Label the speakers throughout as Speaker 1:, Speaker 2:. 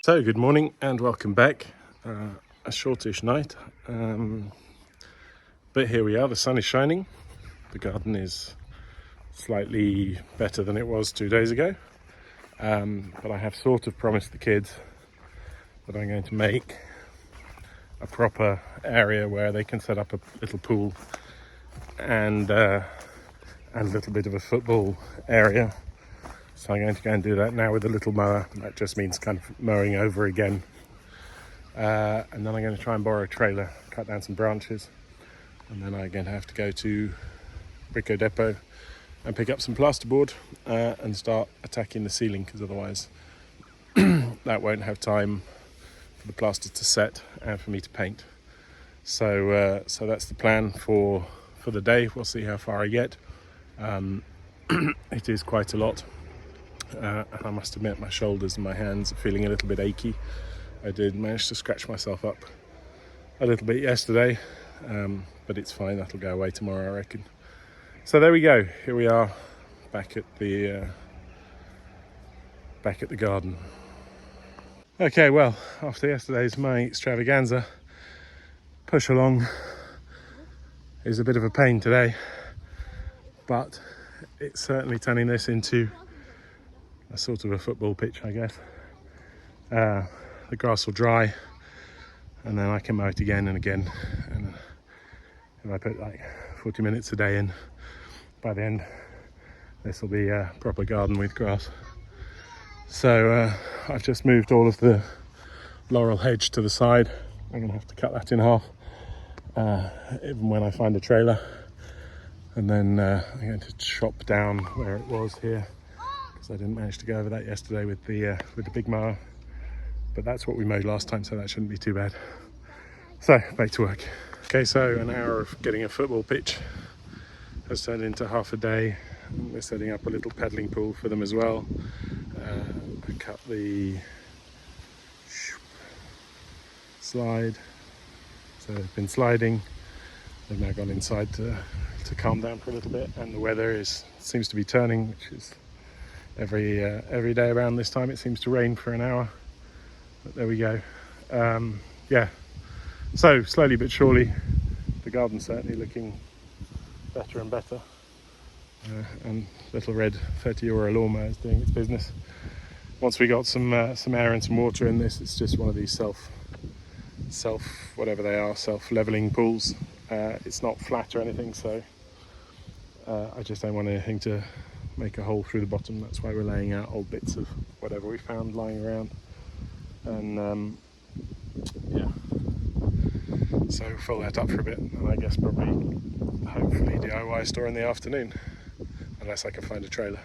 Speaker 1: So good morning and welcome back. A shortish night, but here we are. The sun is shining. The garden is slightly better than it was 2 days ago, but I have sort of promised the kids that I'm going to make a proper area where they can set up a little pool and a little bit of a football area. So I'm going to go and do that now with a little mower. That just means kind of mowing over again. And then I'm going to try and borrow a trailer, cut down some branches, and then I'm going to have to go to Brico Depot and pick up some plasterboard and start attacking the ceiling, because otherwise that won't have time for the plaster to set and for me to paint. So that's the plan for the day. We'll see how far I get. It is quite a lot. And I must admit my shoulders and my hands are feeling a little bit achy. I did manage to scratch myself up a little bit yesterday, but it's fine, that'll go away tomorrow I reckon. So there we go, here we are back at the garden. Okay, well, after yesterday's mowing extravaganza, push along is a bit of a pain today, but it's certainly turning this into a sort of a football pitch, I guess. The grass will dry and then I can mow it again and again, and if I put like 40 minutes a day in, by the end this will be a proper garden with grass. So I've just moved all of the laurel hedge to the side. I'm going to have to cut that in half even when I find a trailer, and then I'm going to chop down where it was here, I didn't manage to go over that yesterday with the big mower, but that's what we mowed last time, so that shouldn't be too bad. So back to work. Okay, so an hour of getting a football pitch has turned into half a day. We're setting up a little paddling pool for them as well. I cut the slide, so they've been sliding. They've now gone inside to calm down for a little bit, and the weather seems to be turning, which is every day around this time it seems to rain for an hour, but there we go. So slowly but surely the garden's certainly looking better and better, and little red 30 euro lawnmower is doing its business. Once we got some air and some water in this, it's just one of these self whatever they are, self-leveling pools. It's not flat or anything, so I just don't want anything to make a hole through the bottom. That's why we're laying out old bits of whatever we found lying around, and so fill that up for a bit, and I guess probably hopefully DIY store in the afternoon, unless I can find a trailer.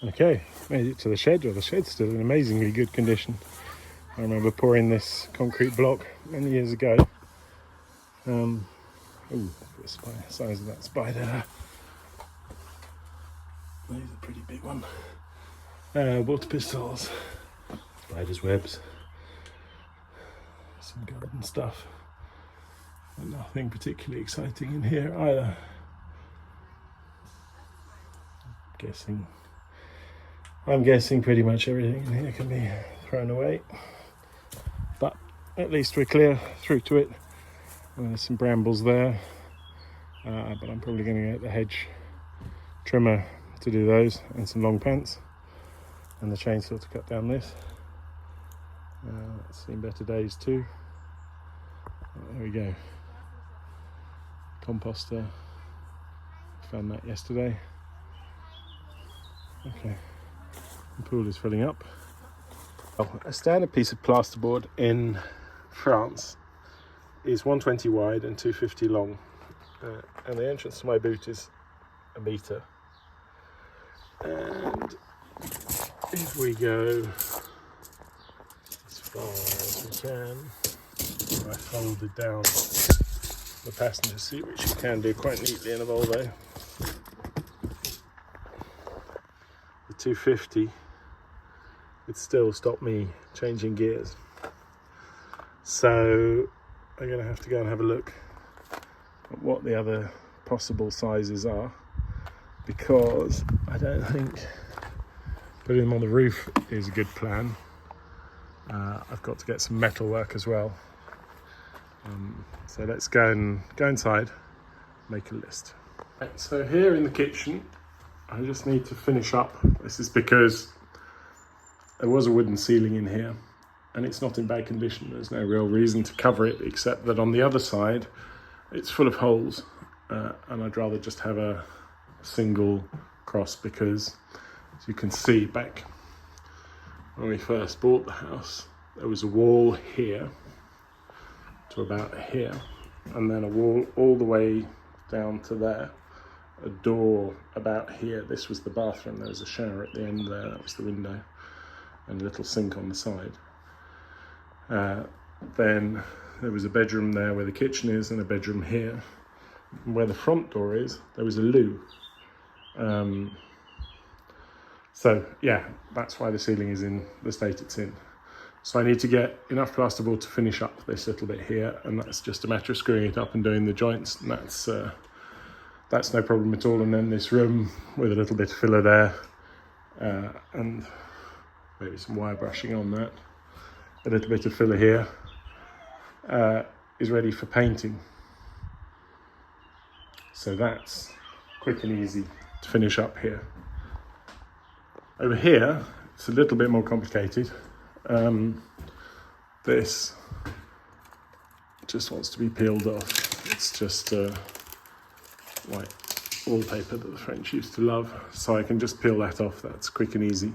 Speaker 1: Okay, made it to the shed. Well, the shed's still in amazingly good condition. I remember pouring this concrete block many years ago. Ooh, the size of that spider. There's a pretty big one. Water pistols, spiders' webs, some garden stuff. But nothing particularly exciting in here either. I'm guessing pretty much everything in here can be thrown away. But at least we're clear through to it. There's some brambles there, but I'm probably going to get the hedge trimmer to do those, and some long pants, and the chainsaw to cut down this. It's seen better days too. There we go. Composter. Found that yesterday. Okay. The pool is filling up. A standard piece of plasterboard in France is 120 wide and 250 long, and the entrance to my boot is a metre. And if we go as far as we can, I folded down the passenger seat, which you can do quite neatly in a Volvo. The 250 would still stop me changing gears. So I'm going to have to go and have a look at what the other possible sizes are, because I don't think putting them on the roof is a good plan. I've got to get some metal work as well. So let's go inside, make a list. Right, so here in the kitchen, I just need to finish up. This is because there was a wooden ceiling in here, and it's not in bad condition. There's no real reason to cover it, except that on the other side, it's full of holes, and I'd rather just have a single cross, because as you can see back when we first bought the house, there was a wall here to about here, and then a wall all the way down to there, a door about here. This was the bathroom. There was a shower at the end there, that was the window, and a little sink on the side. Then there was a bedroom there where the kitchen is, and a bedroom here. And where the front door is, there was a loo. So yeah, that's why the ceiling is in the state it's in. So I need to get enough plasterboard to finish up this little bit here, and that's just a matter of screwing it up and doing the joints, and that's no problem at all. And then this room with a little bit of filler there, and maybe some wire brushing on that, a little bit of filler here, is ready for painting. So that's quick and easy to finish up here. Over here, it's a little bit more complicated. This just wants to be peeled off. It's just white wallpaper that the French used to love. So I can just peel that off. That's quick and easy.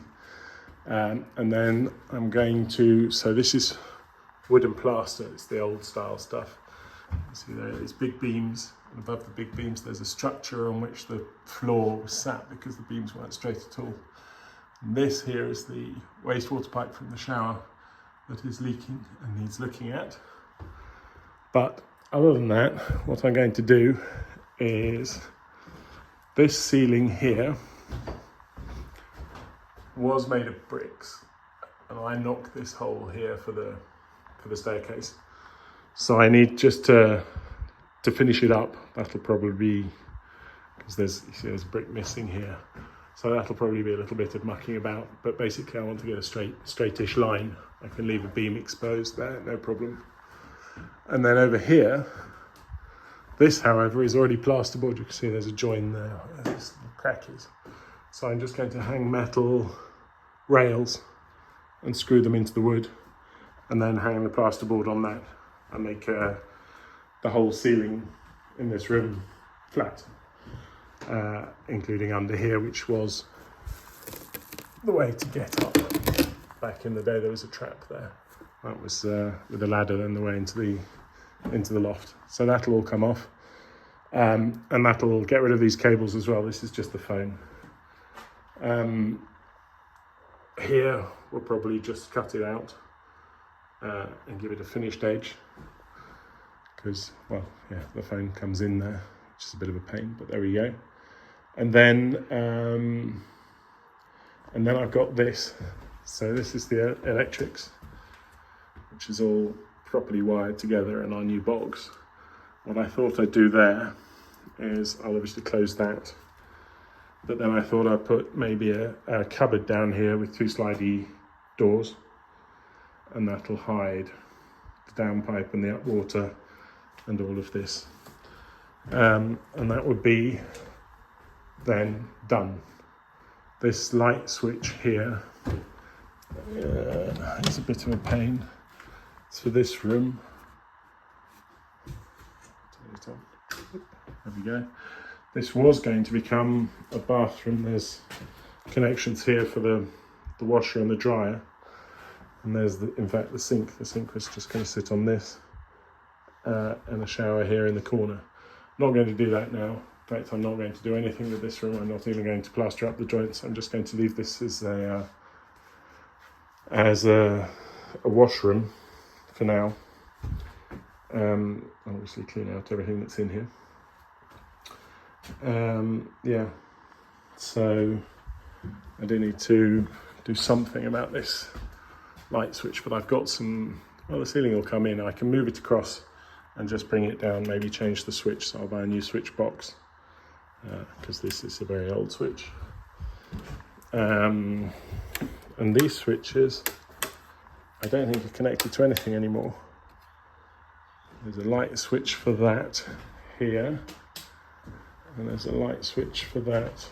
Speaker 1: And then I'm going to, so this is wooden plaster. It's the old style stuff. You see there, these big beams, and above the big beams there's a structure on which the floor was sat because the beams weren't straight at all. And this here is the wastewater pipe from the shower that is leaking and needs looking at. But other than that, what I'm going to do is, this ceiling here was made of bricks, and I knocked this hole here for the staircase. So I need just to finish it up. That'll probably be, because there's a brick missing here. So that'll probably be a little bit of mucking about, but basically I want to get a straightish line. I can leave a beam exposed there, no problem. And then over here, this however is already plasterboard. You can see there's a join there, where this crack is. So I'm just going to hang metal rails and screw them into the wood, and then hang the plasterboard on that, and make the whole ceiling in this room flat. Including under here, which was the way to get up. Back in the day there was a trap there. That was with a ladder then the way into the loft. So that'll all come off, and that'll get rid of these cables as well. This is just the phone. here we'll probably just cut it out and give it a finished edge, because, well, yeah, the foam comes in there, which is a bit of a pain, but there we go. And then I've got this. So this is the electrics, which is all properly wired together in our new box. What I thought I'd do there is I'll obviously close that, but then I thought I'd put maybe a cupboard down here with 2 slidey doors, and that'll hide the downpipe and the up water and all of this. And that would be then done. This light switch here is a bit of a pain. It's for this room. Turn it on. There we go. This was going to become a bathroom. There's connections here for the washer and the dryer. And there's, in fact, the sink. The sink was just going to sit on this. And a shower here in the corner. Not going to do that now. In fact, I'm not going to do anything with this room. I'm not even going to plaster up the joints. I'm just going to leave this as a washroom for now. Obviously clean out everything that's in here. Yeah, so I do need to do something about this light switch, but I've got some, well, the ceiling will come in. I can move it across and just bring it down, maybe change the switch. So I'll buy a new switch box, because this is a very old switch. And these switches, I don't think are connected to anything anymore. There's a light switch for that here, and there's a light switch for that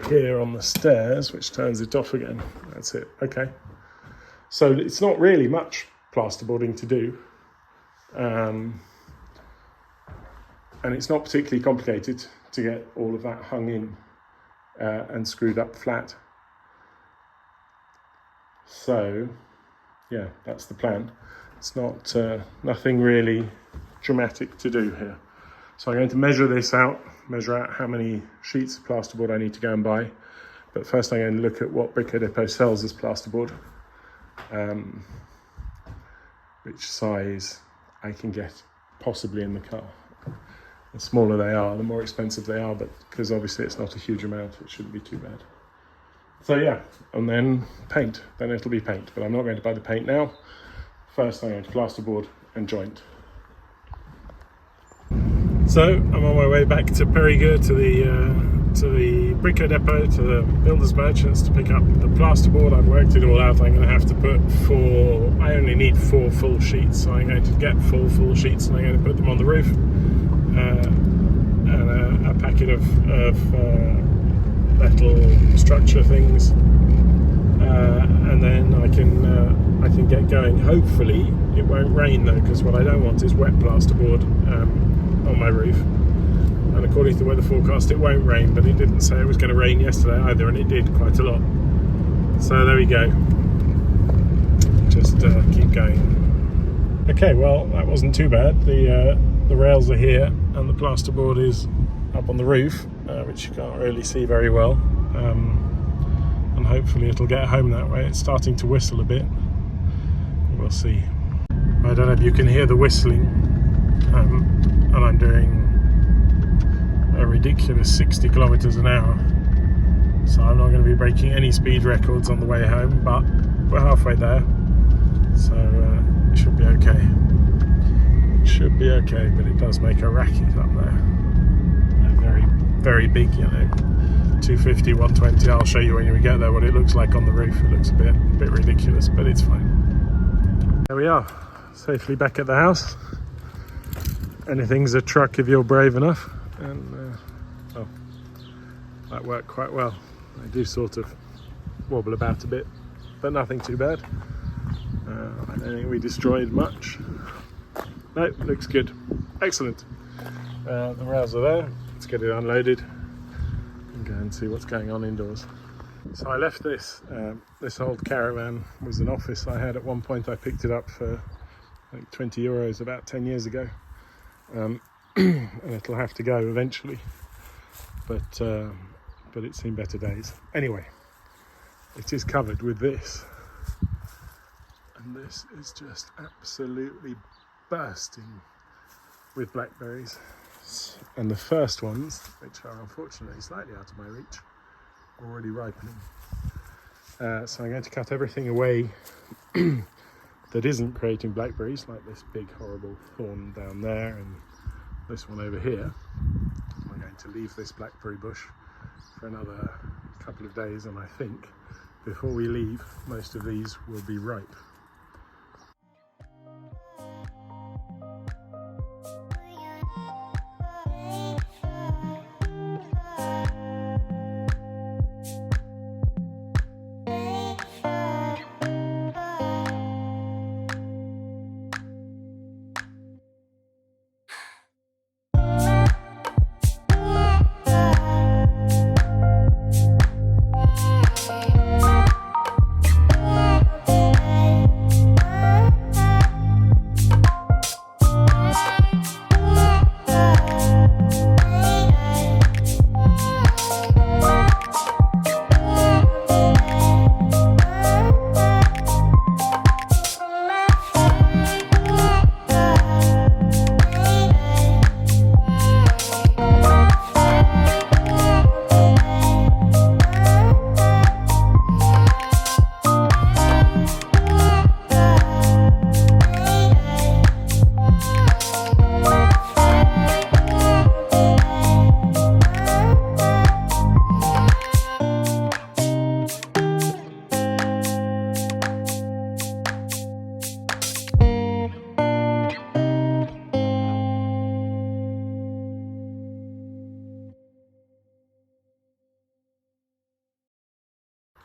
Speaker 1: here on the stairs, which turns it off again. That's it. Okay. So it's not really much plasterboarding to do. And it's not particularly complicated to get all of that hung in and screwed up flat. So, yeah, that's the plan. It's not nothing really dramatic to do here. So I'm going to measure this out, measure out how many sheets of plasterboard I need to go and buy. But first I'm going to look at what Brico Dépôt sells as plasterboard, which size I can get possibly in the car. The smaller they are, the more expensive they are, but because obviously it's not a huge amount, it shouldn't be too bad. So yeah, and then paint, then it'll be paint, but I'm not going to buy the paint now. First I'm going to plasterboard and joint. So I'm on my way back to Périgueux, to the Brico Dépôt, to the builders merchants, to pick up the plasterboard. I've worked it all out. I'm going to have to put I only need 4 full sheets, so I'm going to get full sheets, and I'm going to put them on the roof, and a packet of metal structure things, and then I can get going. Hopefully it won't rain though, because what I don't want is wet plasterboard on my roof. And according to the weather forecast, it won't rain, but it didn't say it was going to rain yesterday either, and it did quite a lot. So there we go. Just keep going. Okay, well, that wasn't too bad. The rails are here, and the plasterboard is up on the roof, which you can't really see very well. And hopefully it'll get home that way. It's starting to whistle a bit. We'll see. I don't know if you can hear the whistling, and I'm doing a ridiculous 60 kilometers an hour, so I'm not going to be breaking any speed records on the way home, but we're halfway there, so it should be okay. It should be okay, but it does make a racket up there. Very, very big, you know, 250, 120. I'll show you when we get there what it looks like on the roof. It looks a bit ridiculous, but it's fine. There we are, safely back at the house. Anything's a truck if you're brave enough. And well, that worked quite well. I do sort of wobble about a bit, but nothing too bad. I don't think we destroyed much. No, looks good. Excellent. The rails are there. Let's get it unloaded and go and see what's going on indoors. So I left this. This old caravan was an office I had at one point. I picked it up for like 20 euros about 10 years ago. And it'll have to go eventually, but it's seen better days. Anyway, it is covered with this. And this is just absolutely bursting with blackberries. And the first ones, which are unfortunately slightly out of my reach, are already ripening. So I'm going to cut everything away that isn't creating blackberries, like this big horrible thorn down there and this one over here. I'm going to leave this blackberry bush for another couple of days, and I think before we leave most of these will be ripe.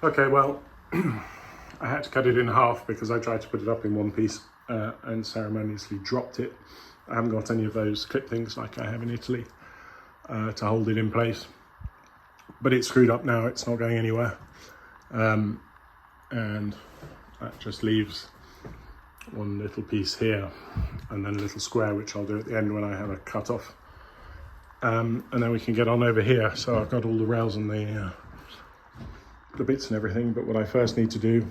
Speaker 1: Okay, well, I had to cut it in half because I tried to put it up in one piece and ceremoniously dropped it. I haven't got any of those clip things like I have in Italy to hold it in place. But it's screwed up now, it's not going anywhere. And that just leaves one little piece here and then a little square, which I'll do at the end when I have a cut off. And then we can get on over here. So I've got all the rails and the bits and everything, but what I first need to do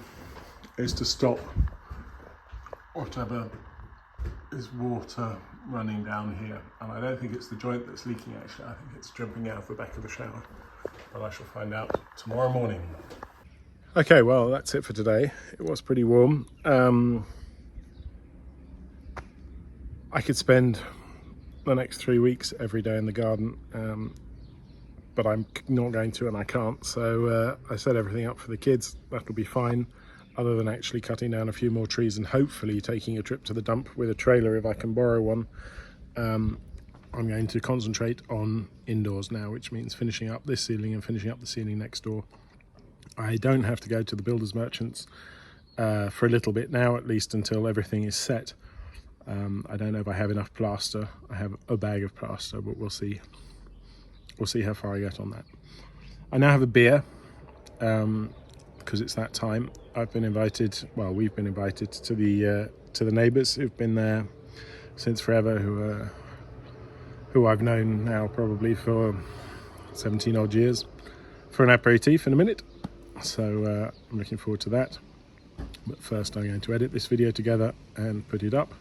Speaker 1: is to stop whatever is water running down here. And I don't think it's the joint that's leaking actually, I think it's jumping out of the back of the shower, but I shall find out tomorrow morning. Okay, well that's it for today. It was pretty warm. I could spend the next 3 weeks every day in the garden, but I'm not going to and I can't, so I set everything up for the kids. That'll be fine, other than actually cutting down a few more trees and hopefully taking a trip to the dump with a trailer if I can borrow one. I'm going to concentrate on indoors now, which means finishing up this ceiling and finishing up the ceiling next door. I don't have to go to the builders merchants for a little bit now, at least until everything is set. I don't know if I have enough plaster. I have a bag of plaster, but we'll see. We'll see how far I get on that. I now have a beer because it's that time. I've been invited, well, we've been invited to the neighbours who've been there since forever, who I've known now probably for 17 odd years, for an aperitif in a minute. So I'm looking forward to that. But first I'm going to edit this video together and put it up.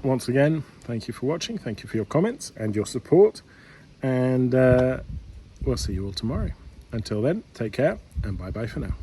Speaker 1: Once again, thank you for watching, thank you for your comments and your support, and we'll see you all tomorrow. Until then, take care and bye bye for now.